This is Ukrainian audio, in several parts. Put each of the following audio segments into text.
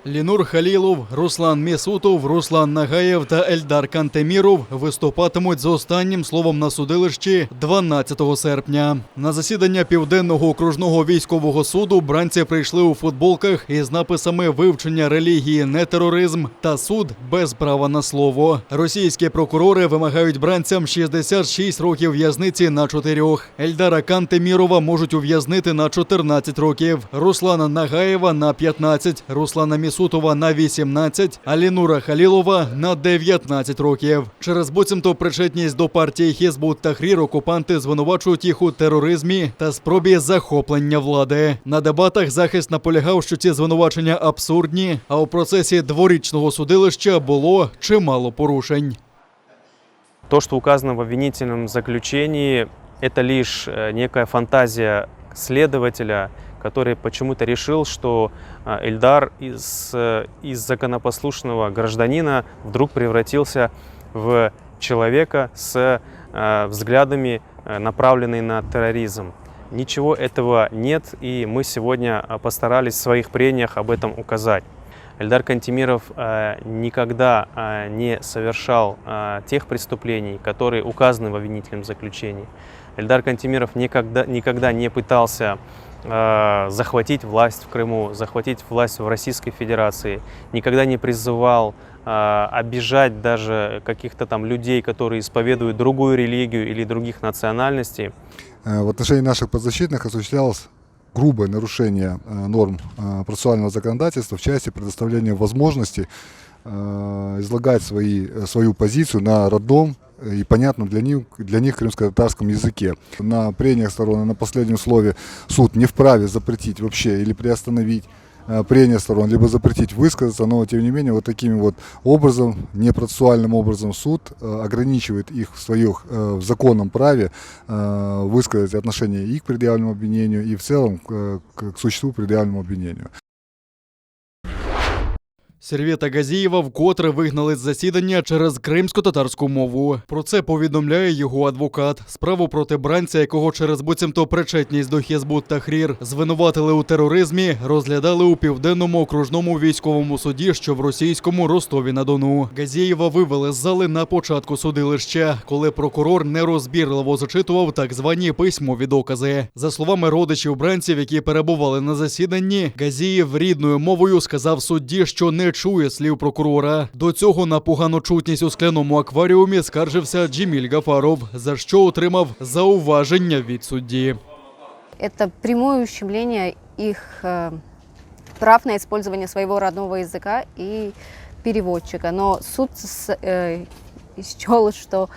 Лінур Халілов, Руслан Місутов, Руслан Нагаєв та Ельдар Кантеміров виступатимуть з останнім словом на судилищі 12 серпня. На засідання Південного окружного військового суду бранці прийшли у футболках із написами «Вивчення релігії, не тероризм» та «Суд без права на слово». Російські прокурори вимагають бранцям 66 років в'язниці на 4. Ельдара Кантемірова можуть ув'язнити на 14 років, Руслана Нагаєва на 15, Руслана Місутова на 18, а Лінура Халілова на 19 років. Через буцімто причетність до партії Хізбут Тахрір окупанти звинувачують їх у тероризмі та спробі захоплення влади. На дебатах захист наполягав, що ці звинувачення абсурдні, а у процесі дворічного судилища було чимало порушень. То, что указано в обвинительном заключении, это лишь некая фантазия следователя, который почему-то решил, что Ильдар из законопослушного гражданина вдруг превратился в человека с взглядами, направленными на терроризм. Ничего этого нет, и мы сегодня постарались в своих прениях об этом указать. Ильдар Кантемиров никогда не совершал тех преступлений, которые указаны в обвинительном заключении. Ильдар Кантемиров никогда не пытался захватить власть в Крыму, захватить власть в Российской Федерации, никогда не призывал обижать даже каких-то там людей, которые исповедуют другую религию или других национальностей. В отношении наших подзащитных осуществлялось грубое нарушение норм процессуального законодательства в части предоставления возможности излагать свою позицию на родном и понятном для них крымско-татарском языке. На прениях сторон и на последнем слове суд не вправе запретить вообще или приостановить прения сторон, либо запретить высказаться, но тем не менее вот таким вот образом, непроцессуальным образом суд ограничивает их в законном праве высказать отношение и к предъявленному обвинению, и в целом к существу предъявленному обвинению. Сервєта Газієва вкотре вигнали з засідання через кримсько-татарську мову. Про це повідомляє його адвокат. Справу проти бранця, якого через буцімто причетність до Хізбут Тахрір звинуватили у тероризмі, розглядали у Південному окружному військовому суді, що в російському Ростові-на-Дону. Газієва вивели з зали на початку судилища, коли прокурор нерозбірливо зачитував так звані письмові докази. За словами родичів бранців, які перебували на засіданні, Газієв рідною мовою сказав судді, що не чує слів прокурора. До цього на погану чутність у скляному акваріумі скаржився Джеміль Гафаров, за що отримав зауваження від судді. Это прямое ущемление их прав на использование своего родного языка и переводчика. Но суд счел, что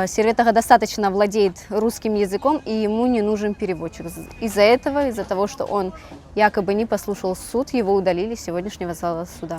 Серветага достаточно владеет русским языком, и ему не нужен переводчик. Из-за того, что он якобы не послушал суд, его удалили с сегодняшнего зала суда.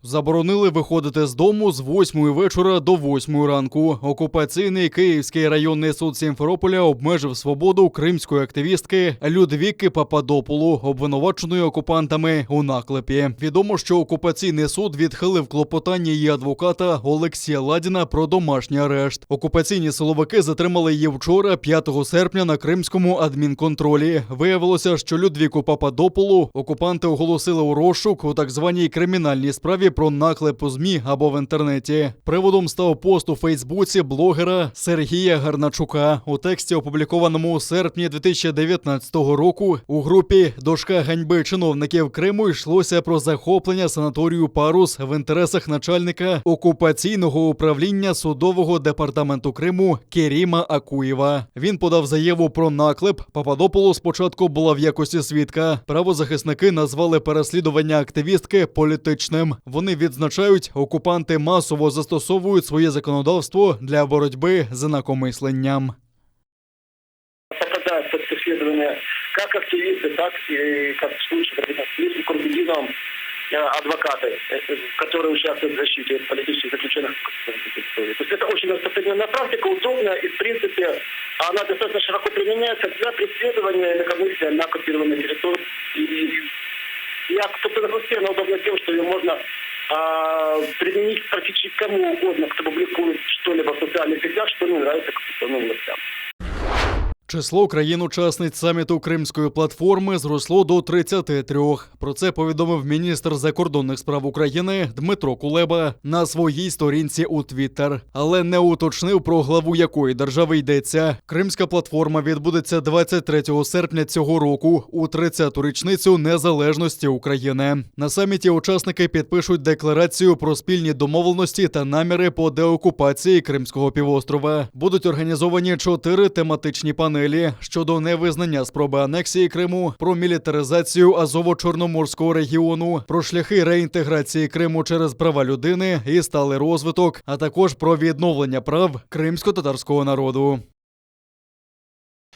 Заборонили виходити з дому з 8 вечора до 8 ранку. Окупаційний Київський районний суд Сімферополя обмежив свободу кримської активістки Людвіки Пападопулу, обвинуваченої окупантами у наклепі. Відомо, що окупаційний суд відхилив клопотання її адвоката Олексія Ладіна про домашній арешт. Окупаційні силовики затримали її вчора, 5 серпня, на кримському адмінконтролі. Виявилося, що Людвіку Пападопулу окупанти оголосили у розшук у так званій кримінальній справі про наклеп у ЗМІ або в інтернеті. Приводом став пост у Фейсбуці блогера Сергія Гарначука. У тексті, опублікованому у серпні 2019 року, у групі «Дошка ганьби чиновників Криму» йшлося про захоплення санаторію «Парус» в інтересах начальника окупаційного управління судового департаменту Криму Керіма Акуєва. Він подав заяву про наклеп. Пападопулу спочатку була в якості свідка. Правозахисники назвали переслідування активістки політичним. Вони відзначають, окупанти масово застосовують своє законодавство для боротьби з инакомисленням. Попадают под преследование как активисты, так и, как в случае, с Курбединовым, адвокаты, которые участвуют в защите политических заключенных. То есть это очень распространенная практика, удобная, и в принципе она достаточно широко применяется для преследования инакомыслия на оккупированной территории. И я, собственно, она удобна тем, что ее можно применить практически кому угодно, кто публикует что-либо в социальных сетях, что не нравится конституционным властям. Число країн-учасниць саміту Кримської платформи зросло до 33. Про це повідомив міністр закордонних справ України Дмитро Кулеба на своїй сторінці у Твіттер. Але не уточнив, про главу якої держави йдеться. Кримська платформа відбудеться 23 серпня цього року, у 30-ту річницю незалежності України. На саміті учасники підпишуть декларацію про спільні домовленості та наміри по деокупації Кримського півострова. Будуть організовані 4 тематичні панелі щодо невизнання спроби анексії Криму, про мілітаризацію Азово-Чорноморського регіону, про шляхи реінтеграції Криму через права людини і сталий розвиток, а також про відновлення прав кримсько-татарського народу.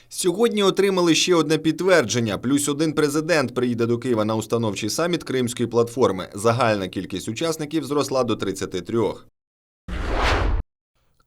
Сьогодні отримали ще одне підтвердження. Плюс один президент приїде до Києва на установчий саміт Кримської платформи. Загальна кількість учасників зросла до 33.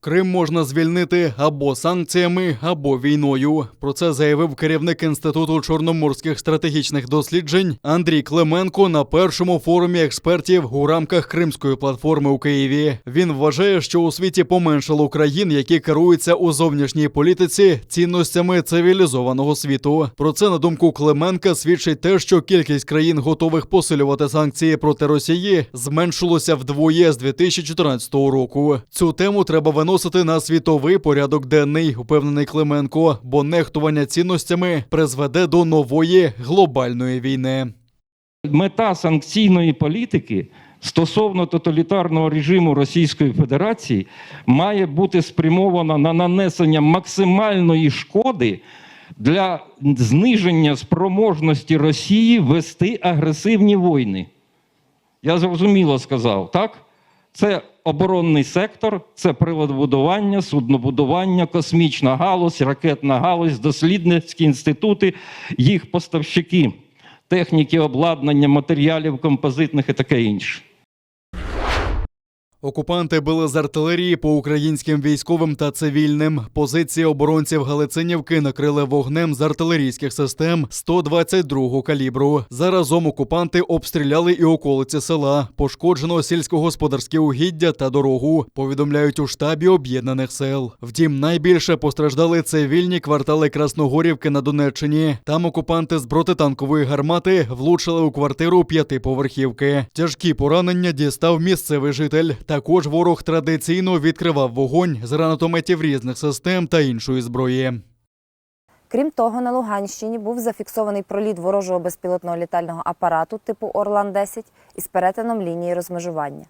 Крим можна звільнити або санкціями, або війною. Про це заявив керівник Інституту чорноморських стратегічних досліджень Андрій Клименко на першому форумі експертів у рамках Кримської платформи у Києві. Він вважає, що у світі поменшало країн, які керуються у зовнішній політиці цінностями цивілізованого світу. Про це, на думку Клименка, свідчить те, що кількість країн, готових посилювати санкції проти Росії, зменшилося вдвоє з 2014 року. Цю тему треба виносити на світовий порядок денний, упевнений Клименко, бо нехтування цінностями призведе до нової глобальної війни. Мета санкційної політики стосовно тоталітарного режиму Російської Федерації має бути спрямована на нанесення максимальної шкоди для зниження спроможності Росії вести агресивні війни. Я зрозуміло сказав, так? Це оборонний сектор, це приладобудування, суднобудування, космічна галузь, ракетна галузь, дослідницькі інститути, їх поставщики, техніки, обладнання, матеріалів композитних і таке інше. Окупанти били з артилерії по українським військовим та цивільним. Позиції оборонців Галицинівки накрили вогнем з артилерійських систем 122-го калібру. Заразом окупанти обстріляли і околиці села. Пошкоджено сільськогосподарські угіддя та дорогу, повідомляють у штабі Об'єднаних сил. Втім, найбільше постраждали цивільні квартали Красногорівки на Донеччині. Там окупанти з протитанкової гармати влучили у квартиру 5-поверхівки. Тяжкі поранення дістав місцевий житель. Також ворог традиційно відкривав вогонь з гранатометів різних систем та іншої зброї. Крім того, на Луганщині був зафіксований проліт ворожого безпілотного літального апарату типу Орлан-10 із перетином лінії розмежування.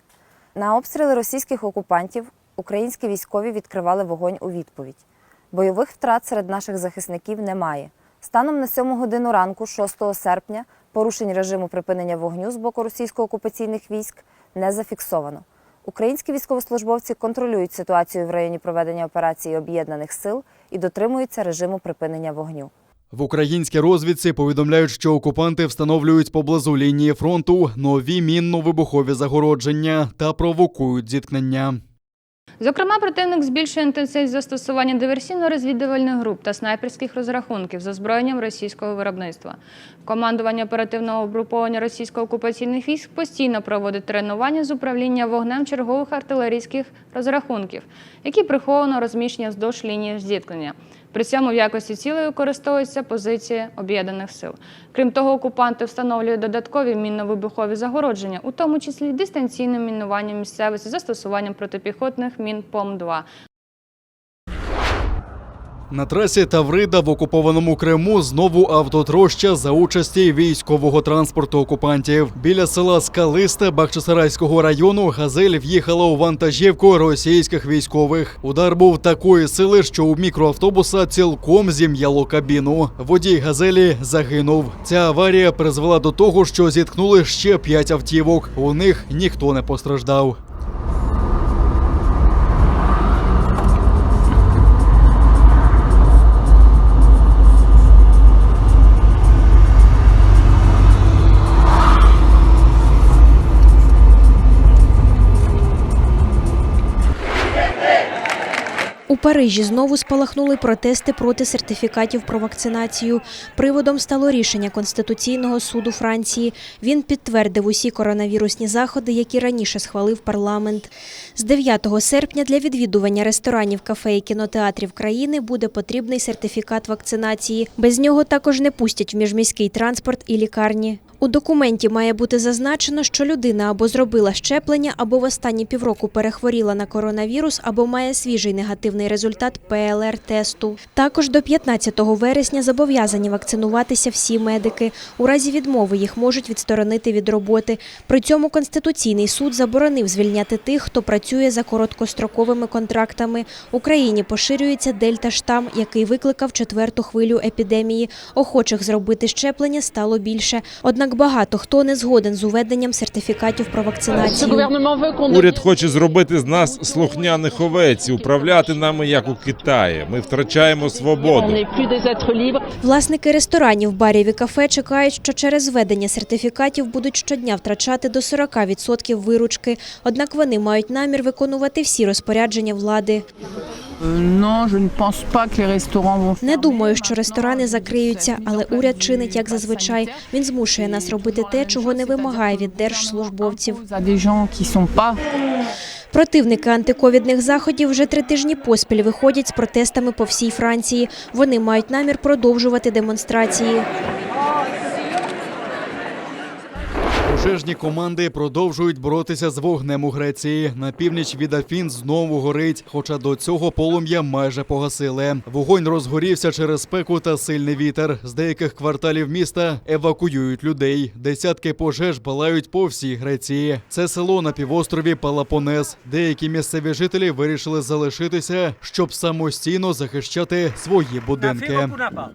На обстріли російських окупантів українські військові відкривали вогонь у відповідь. Бойових втрат серед наших захисників немає. Станом на 7 годину ранку 6 серпня порушень режиму припинення вогню з боку російсько-окупаційних військ не зафіксовано. Українські військовослужбовці контролюють ситуацію в районі проведення операції Об'єднаних сил і дотримуються режиму припинення вогню. В українській розвідці повідомляють, що окупанти встановлюють поблизу лінії фронту нові мінно-вибухові загородження та провокують зіткнення. Зокрема, противник збільшує інтенсивність застосування диверсійно-розвідувальних груп та снайперських розрахунків з озброєнням російського виробництва. Командування оперативного угруповання російсько-окупаційних військ постійно проводить тренування з управління вогнем чергових артилерійських розрахунків, які приховано розміщені вздовж лінії зіткнення. При цьому в якості цілей використовуються позиції Об'єднаних сил. Крім того, окупанти встановлюють додаткові мінно-вибухові загородження, у тому числі дистанційним мінуванням місцевості з застосуванням протипіхотних мін ПОМ-2. На трасі Таврида в окупованому Криму знову автотроща за участі військового транспорту окупантів. Біля села Скалисте Бахчисарайського району «Газель» в'їхала у вантажівку російських військових. Удар був такої сили, що у мікроавтобуса цілком зім'яло кабіну. Водій «Газелі» загинув. Ця аварія призвела до того, що зіткнули ще 5 автівок. У них ніхто не постраждав. У Парижі знову спалахнули протести проти сертифікатів про вакцинацію. Приводом стало рішення Конституційного суду Франції. Він підтвердив усі коронавірусні заходи, які раніше схвалив парламент. З 9 серпня для відвідування ресторанів, кафе і кінотеатрів країни буде потрібний сертифікат вакцинації. Без нього також не пустять в міжміський транспорт і лікарні. У документі має бути зазначено, що людина або зробила щеплення, або в останні півроку перехворіла на коронавірус, або має свіжий негативний результат ПЛР-тесту. Також до 15 вересня зобов'язані вакцинуватися всі медики. У разі відмови їх можуть відсторонити від роботи. При цьому Конституційний суд заборонив звільняти тих, хто працює за короткостроковими контрактами. У країні поширюється дельта-штам, який викликав 4-ту хвилю епідемії. Охочих зробити щеплення стало більше. Однак багато хто не згоден з уведенням сертифікатів про вакцинацію. Уряд хоче зробити з нас слухняних овець, управляти нами, як у Китаї. Ми втрачаємо свободу. Власники ресторанів, барів і кафе чекають, що через введення сертифікатів будуть щодня втрачати до 40% виручки. Однак вони мають намір виконувати всі розпорядження влади. Не думаю, що ресторани закриються, але уряд чинить, як зазвичай. Він змушує нас робити те, чого не вимагає від держслужбовців. Противники антиковідних заходів вже 3 тижні поспіль виходять з протестами по всій Франції. Вони мають намір продовжувати демонстрації. Пожежні команди продовжують боротися з вогнем у Греції. На північ від Афін знову горить, хоча до цього полум'я майже погасили. Вогонь розгорівся через спеку та сильний вітер. З деяких кварталів міста евакуюють людей. Десятки пожеж палають по всій Греції. Це село на півострові Пелопонес. Деякі місцеві жителі вирішили залишитися, щоб самостійно захищати свої будинки.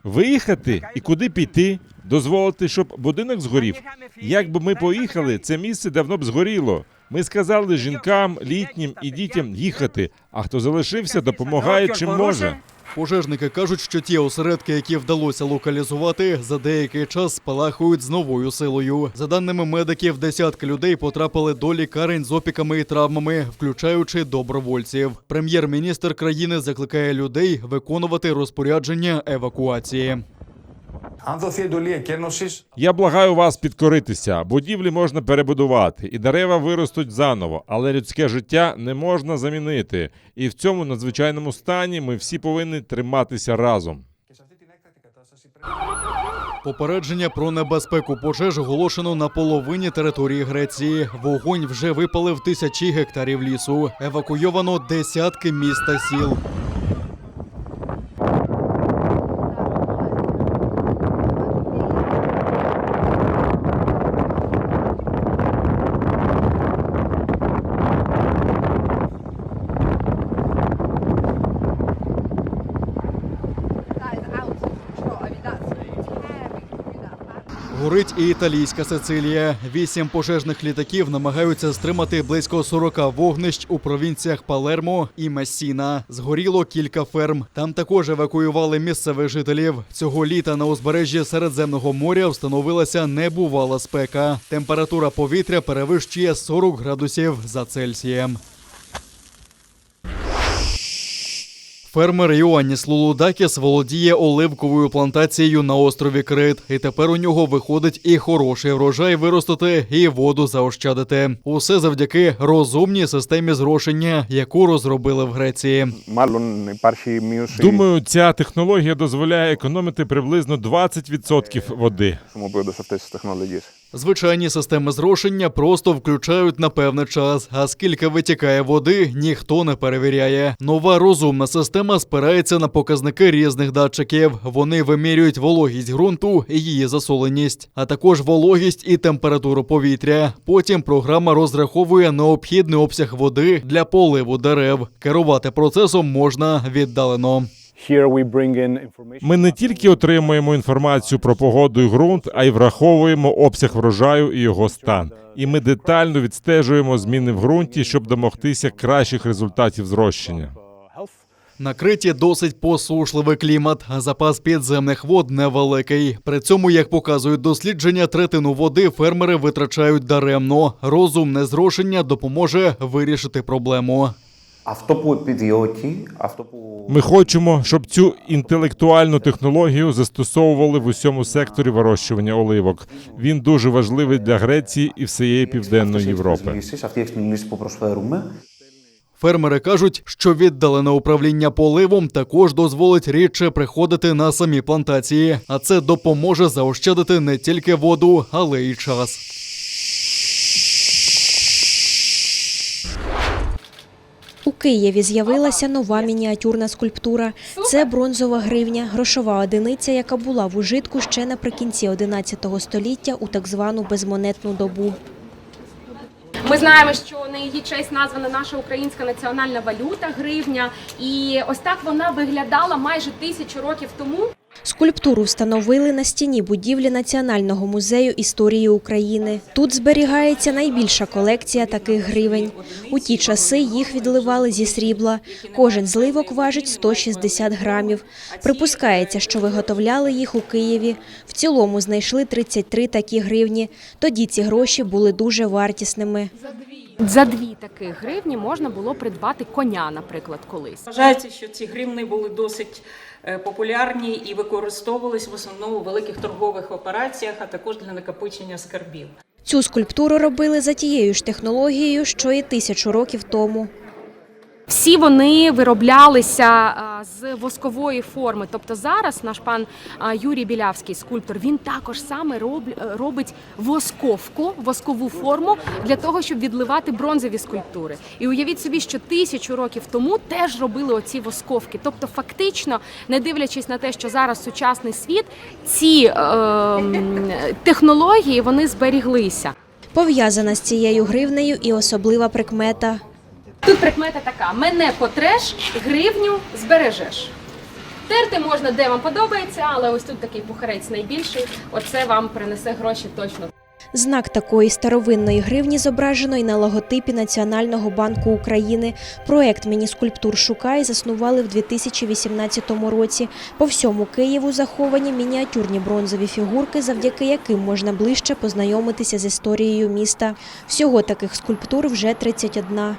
Виїхати і куди піти? Дозволити, щоб будинок згорів? Як би ми поїхали, це місце давно б згоріло. Ми сказали жінкам, літнім і дітям їхати, а хто залишився, допомагає чим може. Пожежники кажуть, що ті осередки, які вдалося локалізувати, за деякий час спалахують з новою силою. За даними медиків, десятки людей потрапили до лікарень з опіками і травмами, включаючи добровольців. Прем'єр-міністр країни закликає людей виконувати розпорядження евакуації. Я благаю вас підкоритися. Будівлі можна перебудувати, і дерева виростуть заново, але людське життя не можна замінити. І в цьому надзвичайному стані ми всі повинні триматися разом. Попередження про небезпеку пожеж оголошено на половині території Греції. Вогонь вже випалив тисячі гектарів лісу. Евакуйовано десятки міст та сіл. Горить і італійська Сицилія. 8 пожежних літаків намагаються стримати близько 40 вогнищ у провінціях Палермо і Мессіна. Згоріло кілька ферм. Там також евакуювали місцевих жителів. Цього літа на узбережжі Середземного моря встановилася небувала спека. Температура повітря перевищує 40 градусів за Цельсієм. Фермер Іоанніс Лулудакіс володіє оливковою плантацією на острові Крит. І тепер у нього виходить і хороший врожай виростити, і воду заощадити. Усе завдяки розумній системі зрошення, яку розробили в Греції. Думаю, ця технологія дозволяє економити приблизно 20% води. Звичайні системи зрошення просто включають на певний час, а скільки витікає води, ніхто не перевіряє. Нова розумна система спирається на показники різних датчиків. Вони вимірюють вологість ґрунту і її засоленість, а також вологість і температуру повітря. Потім програма розраховує необхідний обсяг води для поливу дерев. Керувати процесом можна віддалено. Ми не тільки отримуємо інформацію про погоду і ґрунт, а й враховуємо обсяг врожаю і його стан. І ми детально відстежуємо зміни в ґрунті, щоб домогтися кращих результатів зрощення. На Криті досить посушливий клімат, а запас підземних вод невеликий. При цьому, як показують дослідження, третину води фермери витрачають даремно. Розумне зрошення допоможе вирішити проблему. Ми хочемо, щоб цю інтелектуальну технологію застосовували в усьому секторі вирощування оливок. Він дуже важливий для Греції і всієї Південної Європи. Фермери кажуть, що віддалене управління поливом також дозволить рідше приходити на самі плантації, а це допоможе заощадити не тільки воду, але й час. У Києві з'явилася нова мініатюрна скульптура. Це бронзова гривня, грошова одиниця, яка була в ужитку ще наприкінці 11 століття у так звану безмонетну добу. Ми знаємо, що на її честь названа наша українська національна валюта – гривня. І ось так вона виглядала майже 1000 років тому. Скульптуру встановили на стіні будівлі Національного музею історії України. Тут зберігається найбільша колекція таких гривень. У ті часи їх відливали зі срібла. Кожен зливок важить 160 грамів. Припускається, що виготовляли їх у Києві. В цілому знайшли 33 такі гривні. Тоді ці гроші були дуже вартісними. За 2 таких гривні можна було придбати коня, наприклад, колись. Вважається, що ці гривні були досить популярні і використовувались в основному у великих торгових операціях, а також для накопичення скарбів. Цю скульптуру робили за тією ж технологією, що і 1000 років тому. Всі вони вироблялися з воскової форми. Тобто зараз наш пан Юрій Білявський, скульптор, він також саме робить воскову форму для того, щоб відливати бронзові скульптури. І уявіть собі, що 1000 років тому теж робили оці восковки. Тобто фактично, не дивлячись на те, що зараз сучасний світ, ці технології, вони зберіглися. Пов'язана з цією гривнею і особлива прикмета. Тут прикмета така: мене потреш, гривню збережеш. Терти можна де вам подобається, але ось тут такий пухарець найбільший, оце вам принесе гроші точно. Знак такої старовинної гривні зображено і на логотипі Національного банку України. Проект міні-скульптур «Шукай» заснували в 2018 році. По всьому Києву заховані мініатюрні бронзові фігурки, завдяки яким можна ближче познайомитися з історією міста. Всього таких скульптур вже 31.